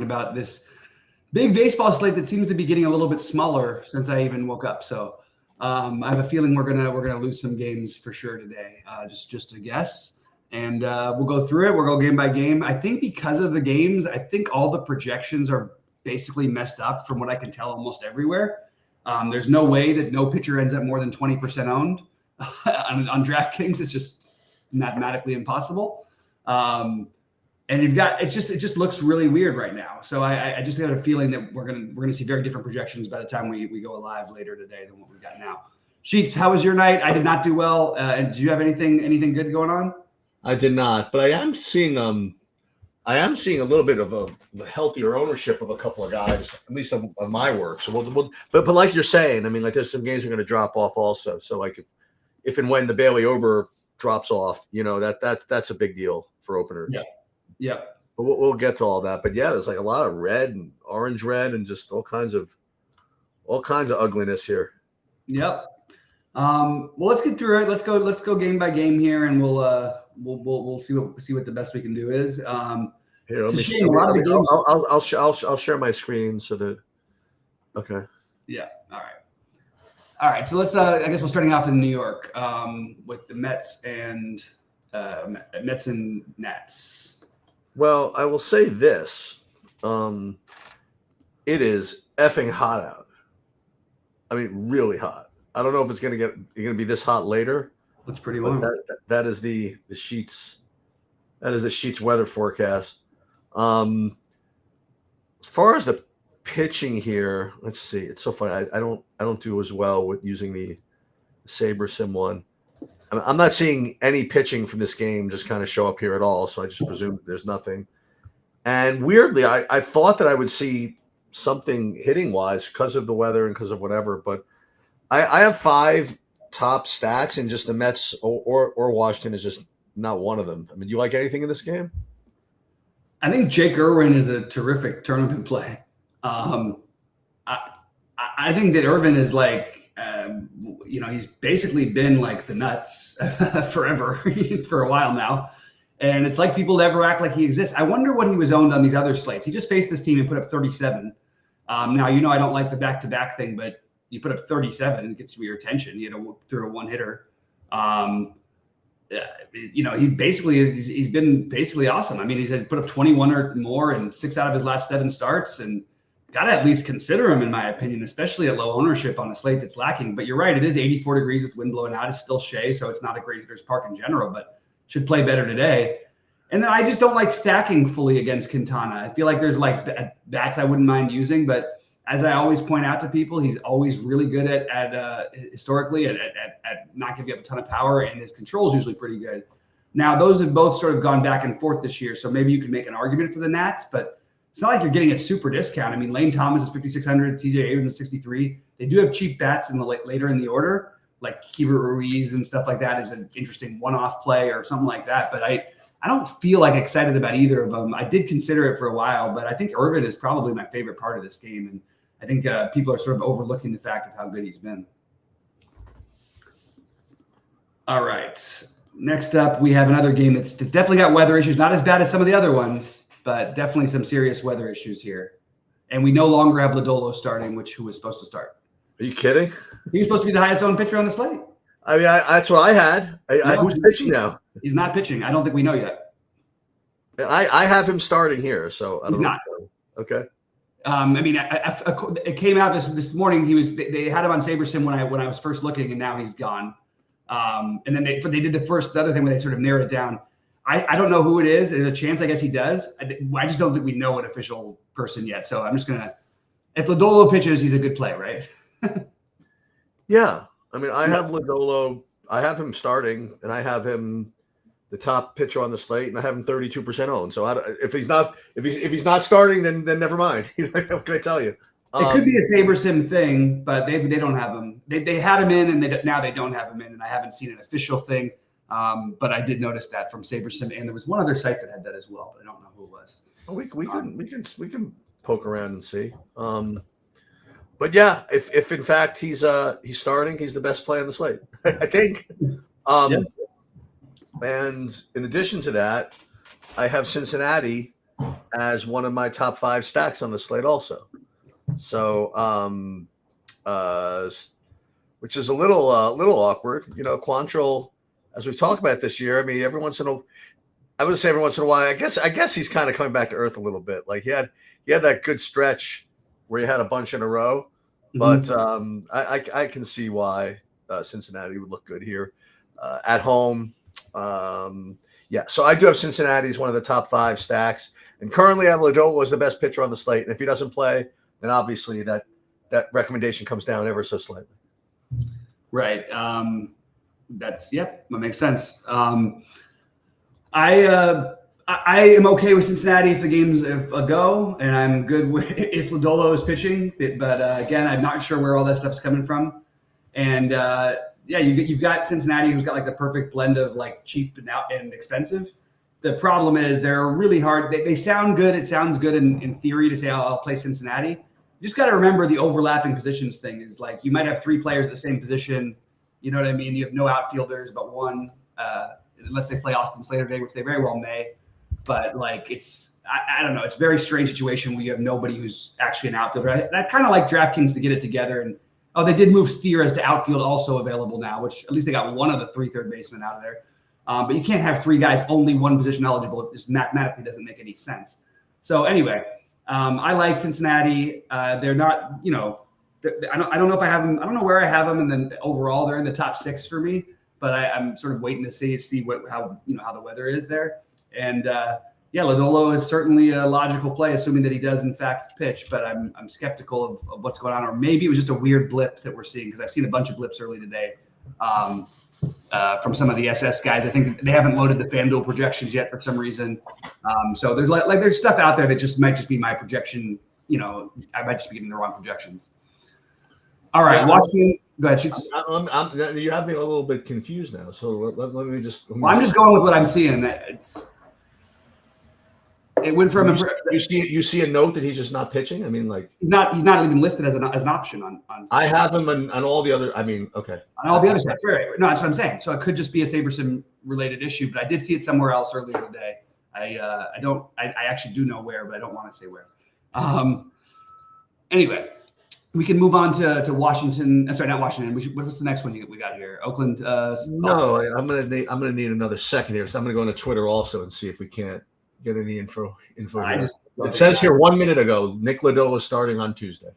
about this big baseball slate that seems to be getting a little bit smaller since I even woke up. So I have a feeling we're gonna lose some games for sure today. Just a guess. And we'll go through it. We'll go game by game. I think because of the games, I think all the projections are basically messed up from what I can tell almost everywhere. There's no way that no pitcher ends up more than 20% owned on DraftKings. It's just mathematically impossible. And it just looks really weird right now. So I just have a feeling that we're gonna see very different projections by the time we go live later today than what we've got now. Sheets, how was your night? I did not do well. And do you have anything good going on? I did not, but I am seeing a little bit of a healthier ownership of a couple of guys, at least on my work. So but like you're saying, I mean, like there's some games are going to drop off also. So like if and when the Bailey Ober drops off, that's a big deal for openers. Yeah. But we'll get to all that. But yeah, there's like a lot of red and orange red and just all kinds of ugliness here. Yep. Well, let's get through it. Let's go game by game here, and we'll see what the best we can do is. Here, I'll share my screen so that. Okay. Yeah. All right. So let's. I guess we're starting off in New York with the Mets and Nats. Well, I will say this: it is effing hot out. I mean, really hot. I don't know if it's going to be this hot later. Looks pretty warm. That is the Sheets. That is the Sheets weather forecast. As far as the pitching here, let's see. It's so funny. I don't do as well with using the SaberSim one. I'm not seeing any pitching from this game just kind of show up here at all. So I just presume there's nothing. And weirdly, I thought that I would see something hitting wise because of the weather and because of whatever. But I have 5 top stacks, and just the Mets or Washington is just not one of them. I mean, do you like anything in this game? I think Jake Irwin is a terrific tournament play. I think that Irvin is like, he's basically been like the nuts forever for a while now. And it's like people never act like he exists. I wonder what he was owned on these other slates. He just faced this team and put up 37. Now, I don't like the back-to-back thing, but you put up 37 and it gets your attention, through a one hitter. He's been basically awesome. I mean, he's had put up 21 or more in 6 out of his last 7 starts, and got to at least consider him, in my opinion, especially at low ownership on a slate that's lacking. But you're right. It is 84 degrees with wind blowing out. It's still Shea, so it's not a great hitter's park in general, but should play better today. And then I just don't like stacking fully against Quintana. I feel like there's like bats I wouldn't mind using, but as I always point out to people, he's always really good at historically at not giving up a ton of power, and his control is usually pretty good. Now, those have both sort of gone back and forth this year, so maybe you can make an argument for the Nats, but it's not like you're getting a super discount. I mean, Lane Thomas is 5,600, TJ Abrams is 63. They do have cheap bats in the later in the order, like Keibert Ruiz and stuff like that is an interesting one-off play or something like that. But I don't feel like excited about either of them. I did consider it for a while, but I think Irvin is probably my favorite part of this game, and I think people are sort of overlooking the fact of how good he's been. All right. Next up, we have another game that's definitely got weather issues. Not as bad as some of the other ones, but definitely some serious weather issues here. And we no longer have Lodolo starting, who was supposed to start. Are you kidding? He was supposed to be the highest owned pitcher on the slate. I mean, that's what I had. Who's pitching now? He's not pitching. I don't think we know yet. I have him starting here, so I don't know. Okay. I mean, it came out this morning. They had him on SaberSim when I was first looking, and now he's gone. And then they did the other thing where they sort of narrowed it down. I don't know who it is. There's a chance, I guess he does. I just don't think we know an official person yet. So I'm just gonna. If Lodolo pitches, he's a good play, right? Yeah, I mean, I have Lodolo. I have him starting, and I have him the top pitcher on the slate, and I have him 32% owned. So if he's not starting, then never mind. What can I tell you? It could be a SaberSim thing, but they don't have him. They had him in, and now they don't have him in, and I haven't seen an official thing. But I did notice that from SaberSim, and there was one other site that had that as well, but I don't know who it was. We can poke around and see. But yeah, if in fact he's starting, he's the best play on the slate, I think. And in addition to that, I have Cincinnati as one of my top 5 stacks on the slate also. So, which is a little awkward. Quantrill, as we've talked about this year, I mean, I would say every once in a while, I guess he's kind of coming back to earth a little bit. Like he had that good stretch where he had a bunch in a row, but I can see why Cincinnati would look good here at home. So I do have Cincinnati as one of the top 5 stacks, and currently Lodolo is the best pitcher on the slate. And if he doesn't play, then obviously that recommendation comes down ever so slightly. Right. That makes sense. I am okay with Cincinnati if the game's a go, and I'm good if Lodolo is pitching. But again, I'm not sure where all that stuff's coming from. And you've got Cincinnati, who's got like the perfect blend of like cheap and expensive. The problem is they're really hard. They sound good. It sounds good in theory to say, I'll play Cincinnati. You just got to remember the overlapping positions thing is like you might have 3 players at the same position. You know what I mean? You have no outfielders but one, unless they play Austin Slater today, which they very well may. But like I don't know. It's a very strange situation where you have nobody who's actually an outfielder. I kind of like DraftKings to get it together. And they did move Steer as to outfield also available now, which at least they got one of the 3 third basemen out of there. But you can't have 3 guys only one position eligible. It just mathematically doesn't make any sense. So anyway, I like Cincinnati. They're not, I don't know if I have them. I don't know where I have them, and then overall they're in the top 6 for me. But I'm sort of waiting to see how the weather is there. And Lodolo is certainly a logical play, assuming that he does in fact pitch. But I'm skeptical of what's going on, or maybe it was just a weird blip that we're seeing because I've seen a bunch of blips early today. From some of the SS guys. I think they haven't loaded the FanDuel projections yet for some reason. So there's there's stuff out there that might just be my projection. I might just be getting the wrong projections. All right, Washington. Go ahead, Shoots. You have me a little bit confused now. So let me just. I'm just going with what I'm seeing. It went from you see a note that he's just not pitching. I mean, like he's not even listed as an option on. I have him on all the other. I mean, okay, on all the other stuff. Right. No, that's what I'm saying. So it could just be a SaberSim related issue, but I did see it somewhere else earlier today. I actually do know where, but I don't want to say where. Anyway, we can move on to Washington. I'm sorry, not Washington. What's the next one we got here? Oakland. No, I'm gonna need another second here. So I'm gonna go into Twitter also and see if we can't get any info. It says here 1 minute ago, Nick Lodolo starting on Tuesday.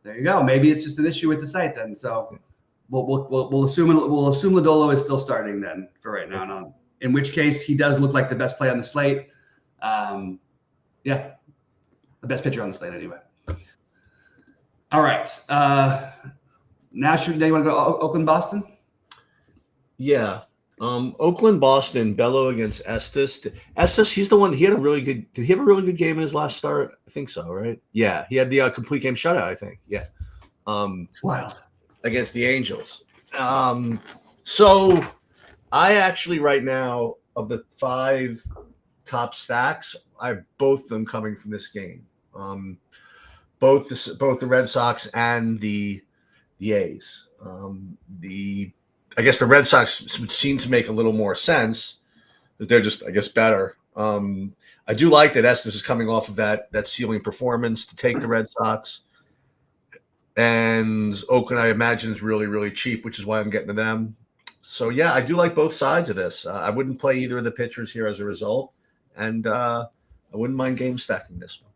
There you go. Maybe it's just an issue with the site then. So we'll assume Lodolo is still starting then for right now. No, in which case he does look like the best play on the slate. The best pitcher on the slate anyway. All right. Now you want to go Oakland, Boston? Yeah. Oakland, Boston, Bello against Estes. Estes, he's the one. He had a really good. Did he have a really good game in his last start? I think so, right? Yeah, he had the complete game shutout. I think. Yeah. Wild against the Angels. So I actually right now of the 5 top stacks, I have both of them coming from this game. Both the Red Sox and the A's. I guess the Red Sox would seem to make a little more sense that they're just, I guess, better. I do like that Estes is coming off of that ceiling performance to take the Red Sox. And Oakland, I imagine, is really, really cheap, which is why I'm getting to them. So, yeah, I do like both sides of this. I wouldn't play either of the pitchers here as a result. And I wouldn't mind game stacking this one.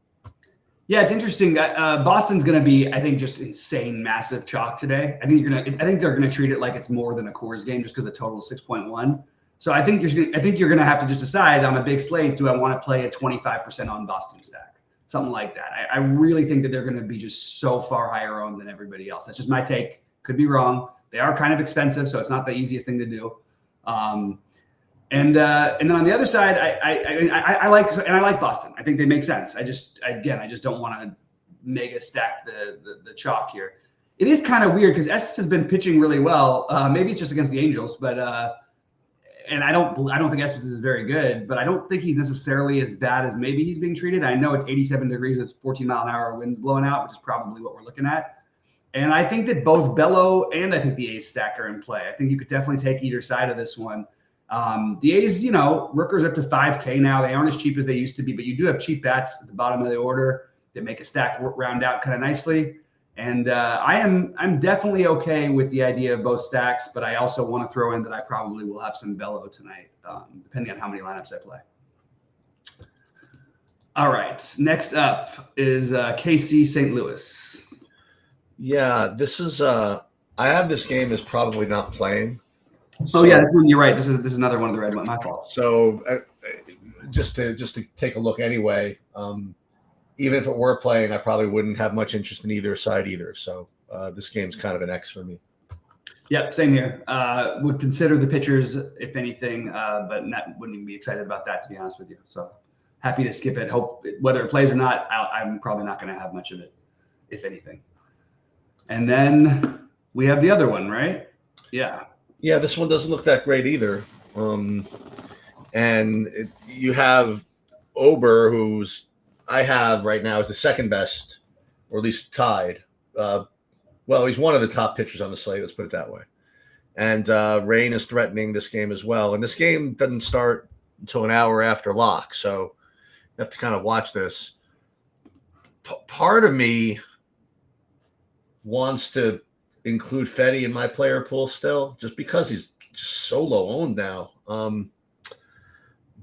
Yeah, it's interesting. Boston's going to be, I think, just insane, massive chalk today. I think they're going to treat it like it's more than a Coors game just because the total is 6.1. So I think you're going to have to just decide on a big slate, do I want to play a 25% on Boston stack, something like that. I really think that they're going to be just so far higher owned than everybody else. That's just my take. Could be wrong. They are kind of expensive, so it's not the easiest thing to do. And then on the other side, I like Boston. I think they make sense. I just don't want to mega stack the chalk here. It is kind of weird because Estes has been pitching really well. Maybe it's just against the Angels, but and I don't think Estes is very good, but I don't think he's necessarily as bad as maybe he's being treated. I know it's 87 degrees, it's 14-mile-an-hour winds blowing out, which is probably what we're looking at. And I think that both Bello and I think the A's stack are in play. I think you could definitely take either side of this one. The A's, Rooker's up to 5K now. They aren't as cheap as they used to be, but you do have cheap bats at the bottom of the order that make a stack round out kind of nicely. And I'm definitely okay with the idea of both stacks, but I also want to throw in that I probably will have some Bello tonight, depending on how many lineups I play. All right, next up is KC St. Louis. Yeah, this is I have this game as probably not playing. So, yeah, you're right. This is another one of the red ones. My fault. So just to take a look anyway. Even if it were playing, I probably wouldn't have much interest in either side either. So this game's kind of an X for me. Yep, same here. Would consider the pitchers, if anything, but wouldn't even be excited about that, to be honest with you. So happy to skip it. Hope whether it plays or not, I'm probably not going to have much of it, if anything. And then we have the other one, right? Yeah. Yeah, this one doesn't look that great either. You have Ober, who's I have right now is the second best, or at least tied. Well, he's one of the top pitchers on the slate. Let's put it that way. And Rain is threatening this game as well. And this game doesn't start until an hour after lock, so you have to kind of watch this. Part of me wants to include Fetty in my player pool still, just because he's just so low owned now.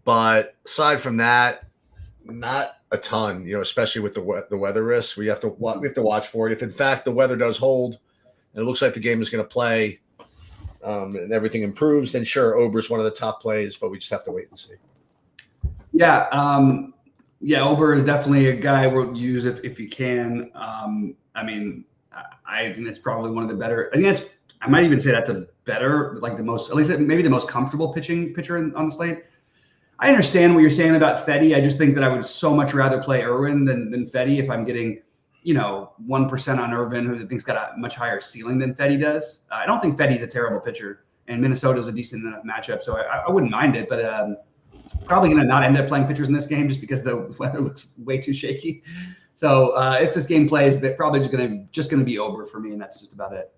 But aside from that, not a ton, especially with the weather risks. We have to watch for it. If in fact the weather does hold and it looks like the game is going to play and everything improves, then sure, Ober's one of the top plays, but we just have to wait and see. Yeah. Ober is definitely a guy we'll use if you can. I think it's probably one of the better. I might even say that's a better, like the most, at least maybe the most comfortable pitcher on the slate. I understand what you're saying about Fetty. I just think that I would so much rather play Irwin than Fetty if I'm getting, 1% on Irvin, who I think's got a much higher ceiling than Fetty does. I don't think Fetty's a terrible pitcher, and Minnesota's a decent enough matchup, so I wouldn't mind it. But probably going to not end up playing pitchers in this game just because the weather looks way too shaky. So if this game plays, but probably just going to be Ober for me, and that's just about it.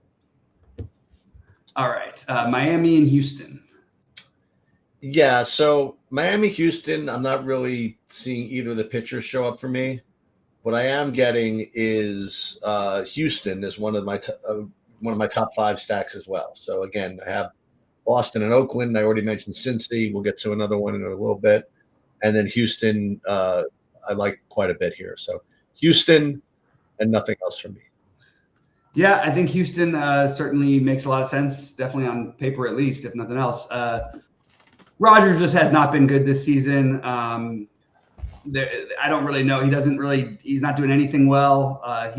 All right, Miami and Houston. Yeah, so Miami, Houston, I'm not really seeing either of the pitchers show up for me. What I am getting is Houston is one of my top 5 stacks as well. So again, I have Boston and Oakland. I already mentioned Cincy. We'll get to another one in a little bit, and then Houston I like quite a bit here. So Houston and nothing else for me. Yeah, I think Houston certainly makes a lot of sense. Definitely on paper, at least, if nothing else. Rogers just has not been good this season. I don't really know. He's not doing anything well. I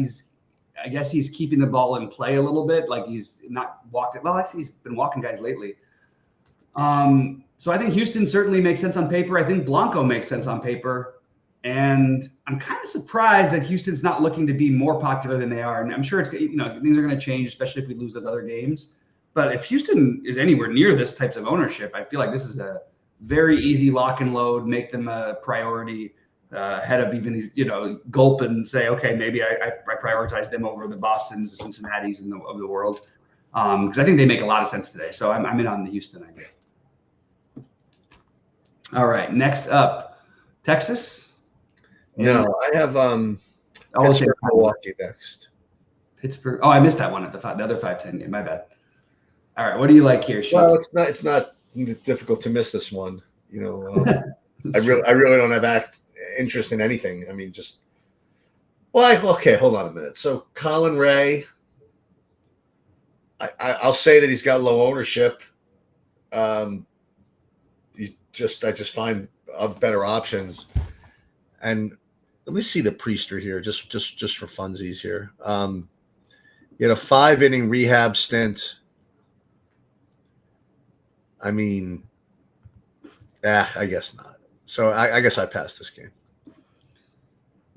guess he's keeping the ball in play a little bit. Like he's not walked it. Well, actually, he's been walking guys lately. So I think Houston certainly makes sense on paper. I think Blanco makes sense on paper. And I'm kind of surprised that Houston's not looking to be more popular than they are. And I'm sure things are going to change, especially if we lose those other games. But if Houston is anywhere near this type of ownership, I feel like this is a very easy lock and load, make them a priority ahead of even these, gulp and say, okay, maybe I prioritize them over the Bostons, the Cincinnatis of the world. Because I think they make a lot of sense today. So I'm in on the Houston idea. All next up, Texas. No, I have Pittsburgh, Milwaukee next. Pittsburgh. Oh, I missed that one at the other 5-10 game. My bad. All right, what do you like here, Sheets? Well, it's not difficult to miss this one. I really don't have interest in anything. I mean, okay, hold on a minute. So Colin Ray, I'll say that he's got low ownership. I just find better options. And let me see the Priester here, just for funsies here. He had a 5-inning rehab stint. I mean, I guess not. So I guess I passed this game.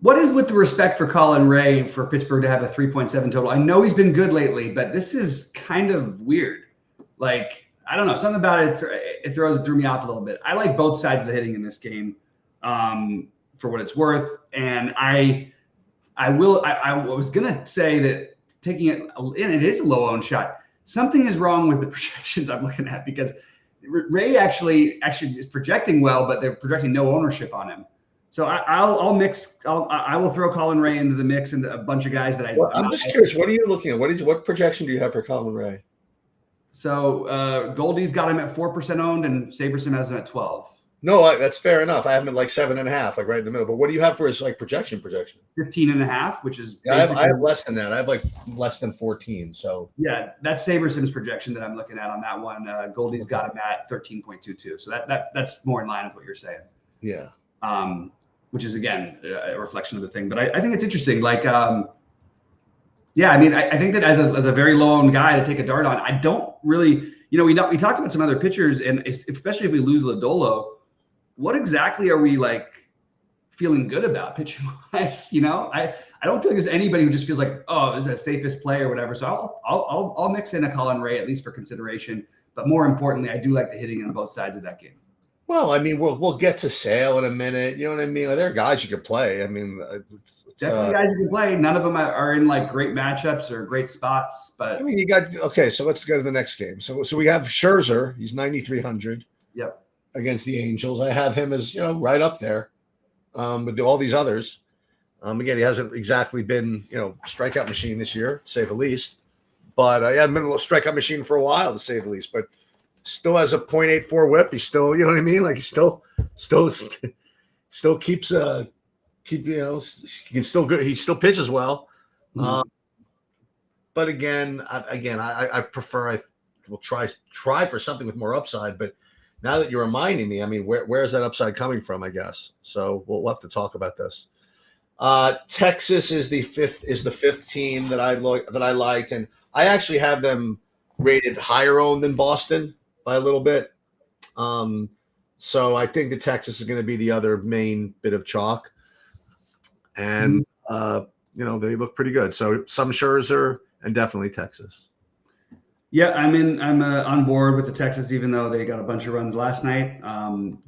What is with the respect for Colin Ray for Pittsburgh to have a 3.7 total? I know he's been good lately, but this is kind of weird. Like, I don't know. Something about it threw me off a little bit. I like both sides of the hitting in this game for what it's worth. And I was going to say that taking it, and it is a low-owned shot. Something is wrong with the projections I'm looking at because Ray actually is projecting well, but they're projecting no ownership on him. So I'll mix. I will throw Colin Ray into the mix and a bunch of guys that I'm just curious. What are you looking at? What projection do you have for Colin Ray? So Goldie's got him at 4% owned, and Saberson has him at 12. No, that's fair enough. I have him at like 7.5, like right in the middle. But what do you have for his like projection? 15.5, which is I have less than that. I have like less than 14. So yeah, that's Saberson's projection that I'm looking at on that one. Goldie's got him at 13.22. So that's more in line with what you're saying. Yeah. Which is again a reflection of the thing. But I think it's interesting. Like, yeah, I mean, I think that as a very low owned guy to take a dart on, I don't really, we talked about some other pitchers, and especially if we lose Lodolo, what exactly are we like feeling good about pitching wise? I don't feel like there's anybody who just feels like, oh, this is a safest play or whatever. So I'll mix in a Colin Ray at least for consideration. But more importantly, I do like the hitting on both sides of that game. Well, I mean, we'll get to Sale in a minute. You know what I mean? Like, there are guys you could play. I mean, definitely guys you can play. None of them are in like great matchups or great spots. But I mean, so let's go to the next game. So we have Scherzer. He's 9,300. Yep. Against the Angels. I have him as right up there with all these others. Again, he hasn't exactly been strikeout machine this year, to say the least. But I haven't been a little strikeout machine for a while, to say the least. But still has a .84 WHIP. He's still, you know what I mean? Like he still keeps he's still good. He still pitches well. Mm-hmm. But again, I prefer. I will try for something with more upside. But now that you're reminding me, I mean, where is that upside coming from? I guess so. We'll have to talk about this. Texas is the fifth team that I liked, and I actually have them rated higher owned than Boston by a little bit. So I think that Texas is going to be the other main bit of chalk, and they look pretty good. So some Scherzer and definitely Texas. Yeah, I'm on board with the Texas, even though they got a bunch of runs last night.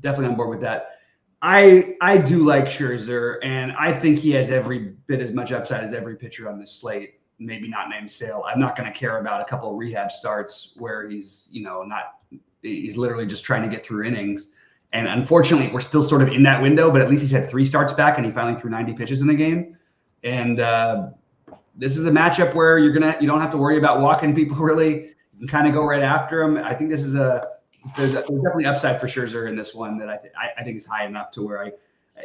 Definitely on board with that. I do like Scherzer, and I think he has every bit as much upside as every pitcher on this slate. Maybe not named Sale. I'm not going to care about a couple of rehab starts where he's he's literally just trying to get through innings. And unfortunately, we're still sort of in that window, but at least he's had 3 starts back, and he finally threw 90 pitches in the game. And this is a matchup where you don't have to worry about walking people really. You can kind of go right after him. I think this is there's definitely upside for Scherzer in this one that I think is high enough to where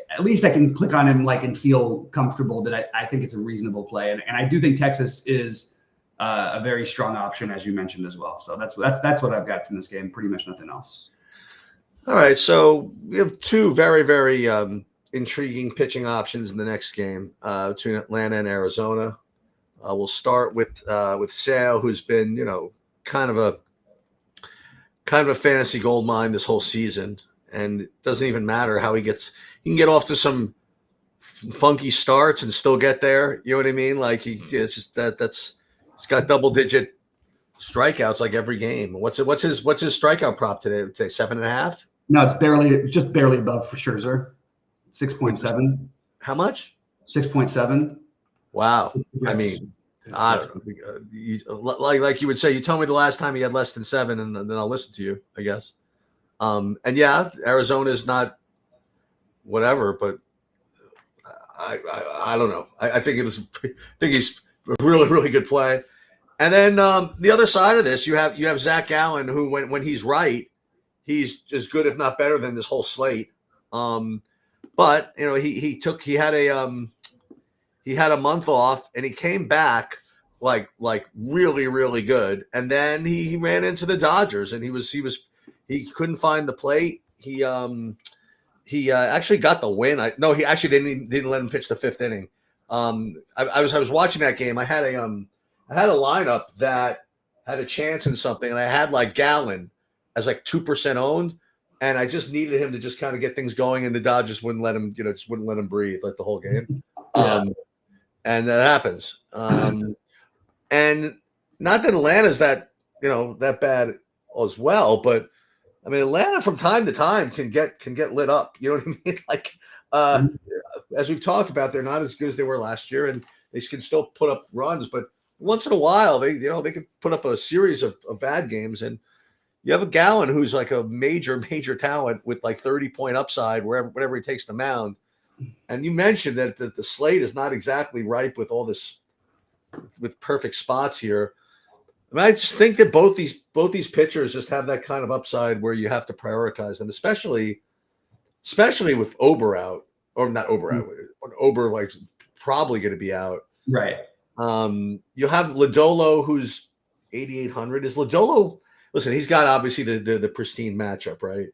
at least I can click on him and feel comfortable that I think it's a reasonable play. And I do think Texas is a very strong option, as you mentioned as well. So that's what I've got from this game. Pretty much nothing else. All right. So we have 2 very, very intriguing pitching options in the next game between Atlanta and Arizona. We'll start with Sale, who's been, kind of a fantasy gold mine this whole season, and it doesn't even matter how he can get off to some funky starts and still get there. You know what I mean? Like it's just he's got double-digit strikeouts like every game. What's his strikeout prop today? Would say 7.5? No, it's just barely above for Scherzer. 6.7. How much? 6.7. Wow. I mean, I don't know. Like you would say, you told me the last time he had less than 7, and then I'll listen to you, I guess. And yeah, Arizona is not whatever, but I don't know. I think he's a really, really good play. And then the other side of this, you have Zach Gallen, who when he's right, he's as good, if not better, than this whole slate. But he had a month off, and he came back like really, really good. And then he ran into the Dodgers, and he couldn't find the plate. He actually got the win. He actually didn't let him pitch the 5th inning. I was watching that game. I had a lineup that had a chance in something, and I had like Gallen as like 2% owned, and I just needed him to just kind of get things going, and the Dodgers wouldn't let him, just wouldn't let him breathe like the whole game. Yeah. And that happens. And not that Atlanta's that bad as well, but I mean, Atlanta from time to time can get lit up. You know what I mean? Like, as we've talked about, they're not as good as they were last year, and they can still put up runs. But once in a while, they could put up a series of bad games. And You have a Gallen who's like a major talent with like 30-point upside whatever he takes the mound. And you mentioned that the slate is not exactly ripe with all this with perfect spots here. I mean, I just think that both these pitchers just have that kind of upside where you have to prioritize them, especially with Ober out, or not Ober out, Ober like probably going to be out. Right. You have Lodolo, who's 8,800. Is Lodolo? Listen, he's got obviously the pristine matchup, right?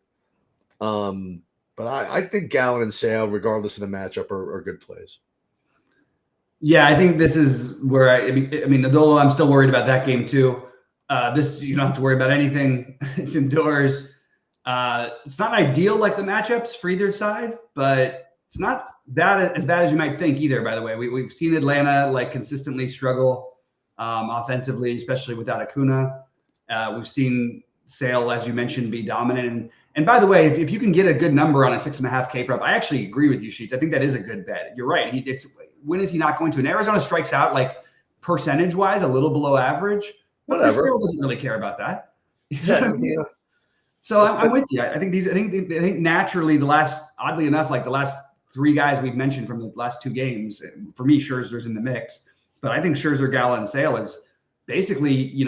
But I think Gallen and Sale, regardless of the matchup, are good plays. Yeah, I think this is where I mean, Lodolo, I'm still worried about that game too. This, you don't have to worry about anything. It's indoors. It's not ideal like the matchups for either side, but it's not as bad as you might think either, by the way. We've seen Atlanta like consistently struggle offensively, especially without Acuna. We've seen Sale, as you mentioned, be dominant. And by the way, if you can get a good number on a 6.5K prop, I actually agree with you, Sheets. I think that is a good bet. You're right. When is he not going to? And Arizona strikes out like percentage-wise a little below average. But Chris Sale doesn't really care about that. Yeah. So I'm with you. I think naturally oddly enough, like the last three guys we've mentioned from the last two games, for me, Scherzer's in the mix. But I think Scherzer, Gallen, and Sale is basically,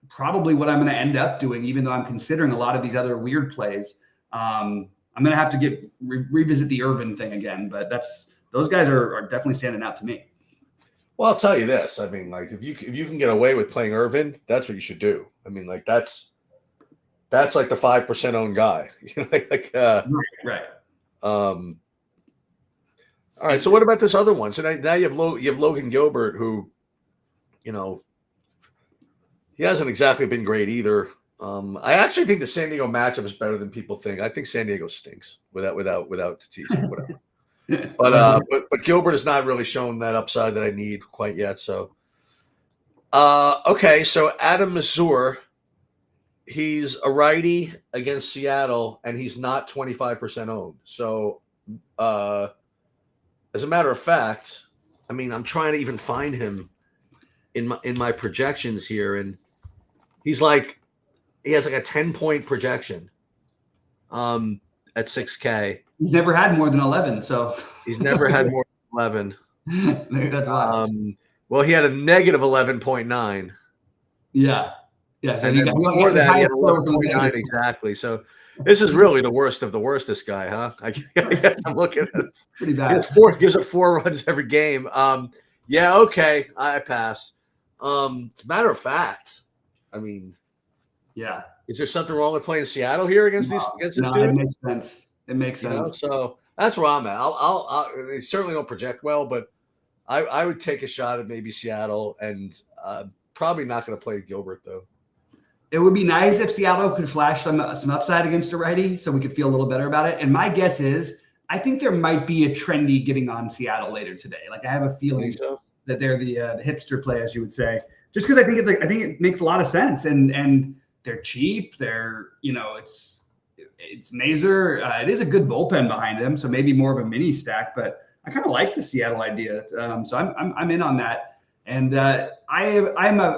probably what I'm going to end up doing, even though I'm considering a lot of these other weird plays. I'm going to have to revisit the Irvin thing again, but those guys are definitely standing out to me. Well, I'll tell you this. I mean, like if you can get away with playing Irvin, that's what you should do. I mean, like that's like the 5% owned guy. Right. All right. So what about this other one? So now you have Logan Gilbert, who, he hasn't exactly been great either. I actually think the San Diego matchup is better than people think. I think San Diego stinks without Tatis, whatever. But Gilbert has not really shown that upside that I need quite yet. So, okay. So Adam Mazur, he's a righty against Seattle, and he's not 25% owned. So, as a matter of fact, I mean, I'm trying to even find him in my projections here, and he has like a 10-point projection at 6K. He's never had more than 11, so he's never had more than 11. That's why. Well, he had a negative 11.9. Yeah. So and before that, he had 11.9 exactly. So this is really the worst of the worst. This guy, huh? I guess I'm looking at it. Pretty bad. Gives up 4 runs every game. Yeah, okay, I pass. As a matter of fact, I mean, yeah. Is there something wrong with playing Seattle here against this dude? It makes sense. It makes sense. So that's where I'm at. I'll they certainly don't project well, but I would take a shot at maybe Seattle, and probably not going to play Gilbert though. It would be nice if Seattle could flash some upside against a righty, so we could feel a little better about it. And my guess is, I think there might be a trendy getting on Seattle later today. Like I have a feeling that they're the hipster play, as you would say, just because I think I think it makes a lot of sense, and they're cheap. They're it's Mazur. It is a good bullpen behind him, so maybe more of a mini stack. But I kind of like the Seattle idea, so I'm in on that. And I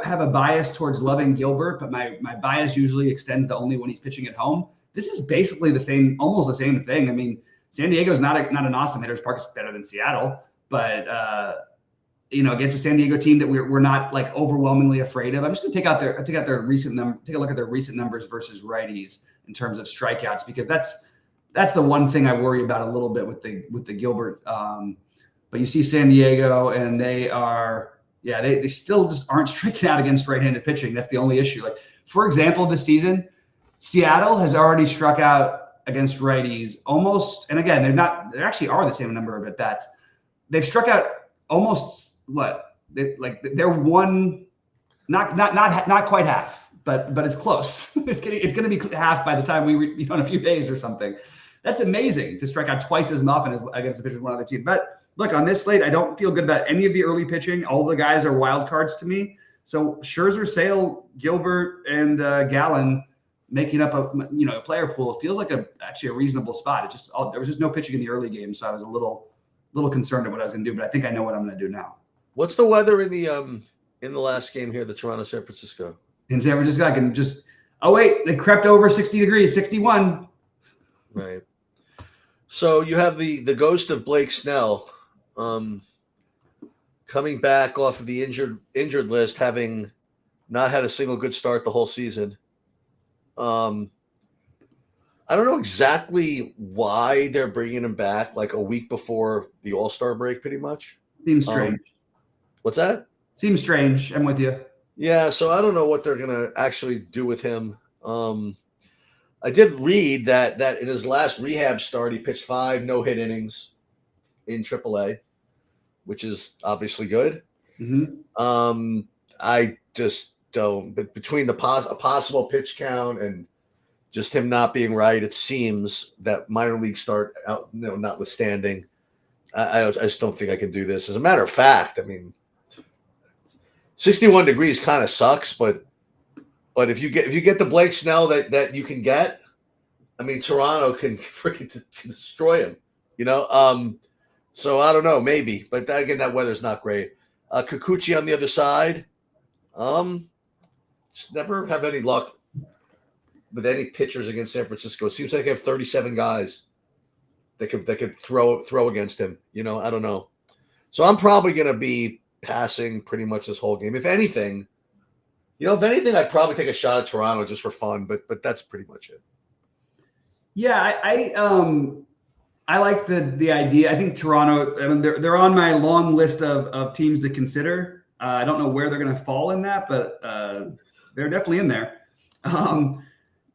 have a bias towards loving Gilbert, but my bias usually extends to only when he's pitching at home. This is basically almost the same thing. I mean, San Diego's not an awesome hitter's park. It's better than Seattle, but against a San Diego team that we're not like overwhelmingly afraid of. I'm just going to take a look at their recent numbers versus righties in terms of strikeouts, because that's the one thing I worry about a little bit with the Gilbert. But you see San Diego, and they are. Yeah, they still just aren't striking out against right-handed pitching. That's the only issue. Like, for example, this season, Seattle has already struck out against righties almost, and again, they actually are the same number of at-bats. They've struck out almost they're one, not quite half, but it's close. It's going to be half by the time we in a few days or something. That's amazing to strike out twice as often as against a pitcher of one other team. But look, on this slate, I don't feel good about any of the early pitching. All the guys are wild cards to me. So Scherzer, Sale, Gilbert, and Gallen making up a player pool. It feels like actually a reasonable spot. It just there was just no pitching in the early game, so I was a little concerned at what I was going to do. But I think I know what I'm going to do now. What's the weather in the last game here, the Toronto San Francisco? In San Francisco, Oh wait, they crept over 60 degrees, 61. Right. So you have the ghost of Blake Snell, coming back off of the injured list, having not had a single good start the whole season. I don't know exactly why they're bringing him back like a week before the All-Star break, pretty much. Seems strange. What's that? Seems strange. I'm with you. Yeah, so I don't know what they're going to actually do with him. I did read that in his last rehab start, he pitched 5 no-hit innings in AAA, which is obviously good. Mm-hmm. I just don't. But between a possible pitch count and just him not being right, it seems that minor league start out, notwithstanding, I just don't think I can do this. As a matter of fact, I mean, 61 degrees kind of sucks, but if you get the Blake Snell that you can get, I mean, Toronto can freaking destroy him, So I don't know, maybe, but again, that weather's not great. Kikuchi on the other side, just never have any luck with any pitchers against San Francisco. It seems like they have 37 guys that could throw against him. I don't know. So I'm probably going to be passing pretty much this whole game. If anything, I'd probably take a shot at Toronto just for fun, but that's pretty much it. Yeah, I like the idea. I think Toronto, I mean, they're on my long list of teams to consider. I don't know where they're going to fall in that, but they're definitely in there.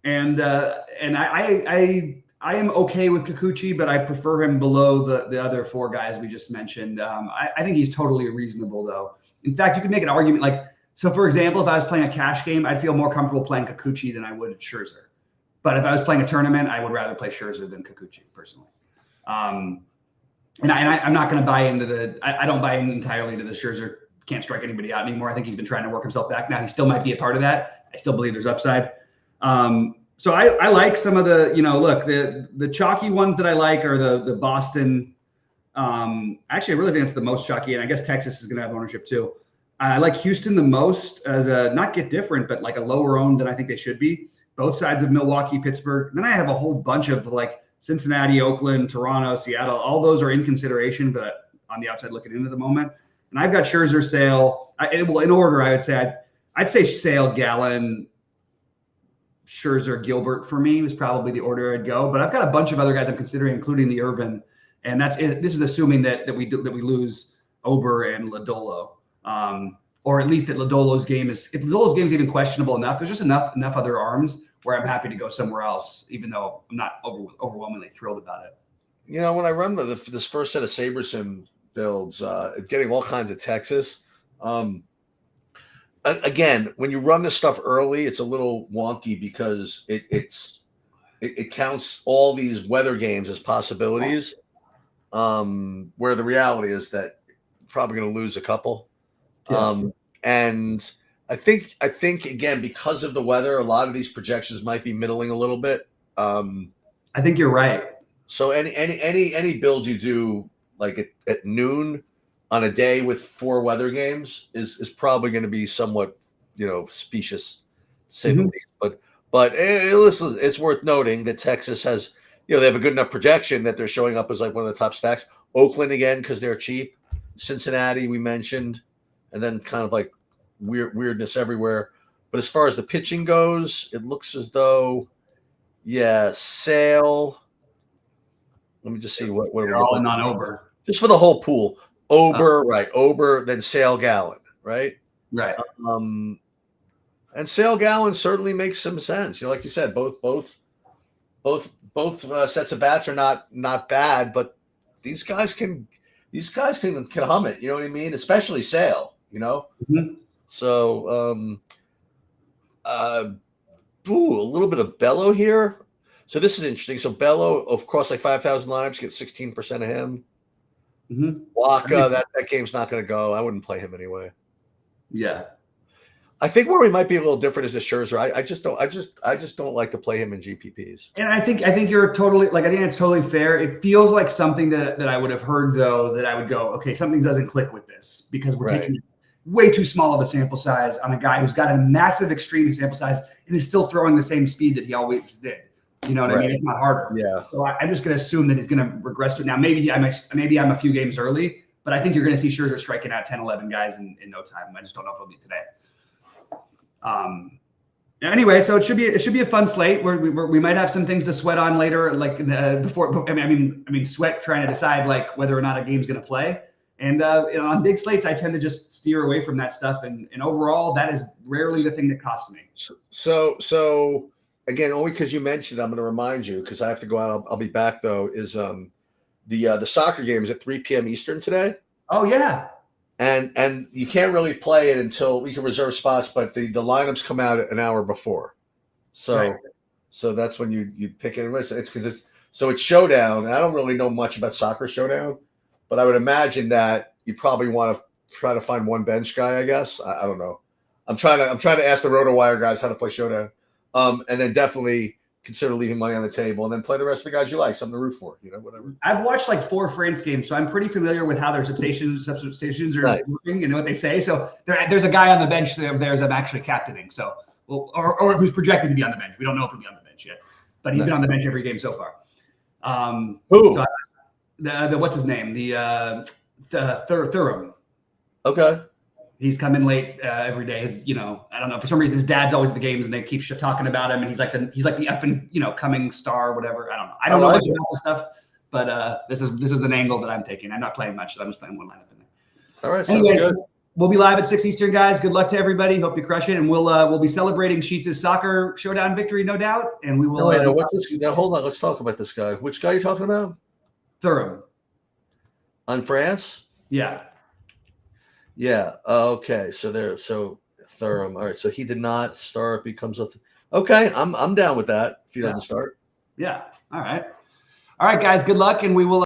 And I am okay with Kikuchi, but I prefer him below the other 4 guys we just mentioned. I think he's totally reasonable, though. In fact, you could make an argument so for example, if I was playing a cash game, I'd feel more comfortable playing Kikuchi than I would Scherzer. But if I was playing a tournament, I would rather play Scherzer than Kikuchi personally. And I'm not going to buy into I don't buy in entirely to the Scherzer can't strike anybody out anymore. I think he's been trying to work himself back now. He still might be a part of that. I still believe there's upside. So I like some of the, look, the chalky ones that I like are the Boston. Actually, I really think it's the most chalky, and I guess Texas is going to have ownership too. I like Houston the most as a not get different, but like a lower owned than I think they should be. Both sides of Milwaukee, Pittsburgh. Then I have a whole bunch of like Cincinnati, Oakland, Toronto, Seattle. All those are in consideration, but on the outside looking into the moment. And I've got Scherzer, Sale. In order, I would say I'd say Sale, Gallen, Scherzer, Gilbert for me was probably the order I'd go. But I've got a bunch of other guys I'm considering, including the Irvin, and that's it. This is assuming that we lose Ober and Lodolo, or at least that Lodolo's game is. If Lodolo's game is even questionable enough, there's just enough other arms where I'm happy to go somewhere else, even though I'm not overwhelmingly thrilled about it. When I run this first set of SaberSim builds, getting all kinds of Texas. Again, when you run this stuff early, it's a little wonky because it counts all these weather games as possibilities, where the reality is that you're probably going to lose a couple. Yeah. And I think again, because of the weather, a lot of these projections might be middling a little bit. I think you're right. So any build you do like at noon on a day with 4 weather games is probably going to be somewhat, specious, to say the least. But listen, it's worth noting that Texas has, they have a good enough projection that they're showing up as like one of the top stacks. Oakland again because they're cheap. Cincinnati we mentioned, and then kind of like weirdness everywhere. But as far as the pitching goes, it looks as though, Sale. Let me just see what are all in on Ober. Just for the whole pool. Ober, right? Ober, then Sale, Gallen, right? Right. And Sale, Gallen certainly makes some sense. Like you said, both sets of bats are not bad, but these guys can hum it. You know what I mean? Especially Sale. Mm-hmm. So, a little bit of Bello here. So this is interesting. So Bello, of course, like 5,000 lineups, get 16% of him. Mm-hmm. Waka, that game's not going to go. I wouldn't play him anyway. Yeah, I think where we might be a little different is the Scherzer. I just don't like to play him in GPPs. And I think you're totally I think it's totally fair. It feels like something that I would have heard though that I would go, okay, something doesn't click with this because we're taking way too small of a sample size on a guy who's got a massive extreme sample size and is still throwing the same speed that he always did. You know what I mean? It's not harder. Yeah. So I'm just going to assume that he's going to regress to it. Now, maybe I'm a few games early, but I think you're going to see Scherzer striking out 10, 11 guys in no time. I just don't know if it'll be today. Anyway, so it should be a fun slate where we might have some things to sweat on later, like before. I mean, sweat trying to decide like whether or not a game's going to play. And on big slates, I tend to just steer away from that stuff. And overall, that is rarely the thing that costs me. So again, only because you mentioned, I'm going to remind you because I have to go out. I'll be back though. Is the soccer game is at 3 p.m. Eastern today? Oh yeah. And you can't really play it until we can reserve spots, but the lineups come out an hour before. So right. So that's when you pick it. It's because it's Showdown. And I don't really know much about Soccer Showdown, but I would imagine that you probably want to try to find one bench guy, I guess. I don't know. I'm trying to ask the RotoWire guys how to play Showdown. And then definitely consider leaving money on the table and then play the rest of the guys you like, something to root for, whatever. I've watched like 4 France games, so I'm pretty familiar with how their substitutions are working and what they say. So there's a guy on the bench there's I'm actually captaining. So, or who's projected to be on the bench. We don't know if he'll be on the bench yet, but he's been on the bench every game so far. Who? So the what's his name? The Thuram. Okay. He's come in late every day. I don't know. For some reason, his dad's always at the games, and they keep talking about him. And he's like the up and coming star, or whatever. I don't know. I don't know much about this stuff, but this is an angle that I'm taking. I'm not playing much, so I'm just playing one lineup in there. All right, sounds good. We'll be live at 6 Eastern, guys. Good luck to everybody. Hope you crush it, and we'll be celebrating Sheets' Soccer Showdown victory, no doubt. And we will. Now, hold on. Let's talk about this guy. Which guy are you talking about? Thuram. On France? Yeah. Yeah. Okay. So Thuram. All right. So he did not start. Becomes okay. I'm down with that. If he doesn't start. Yeah. All right. All right, guys. Good luck, and we will.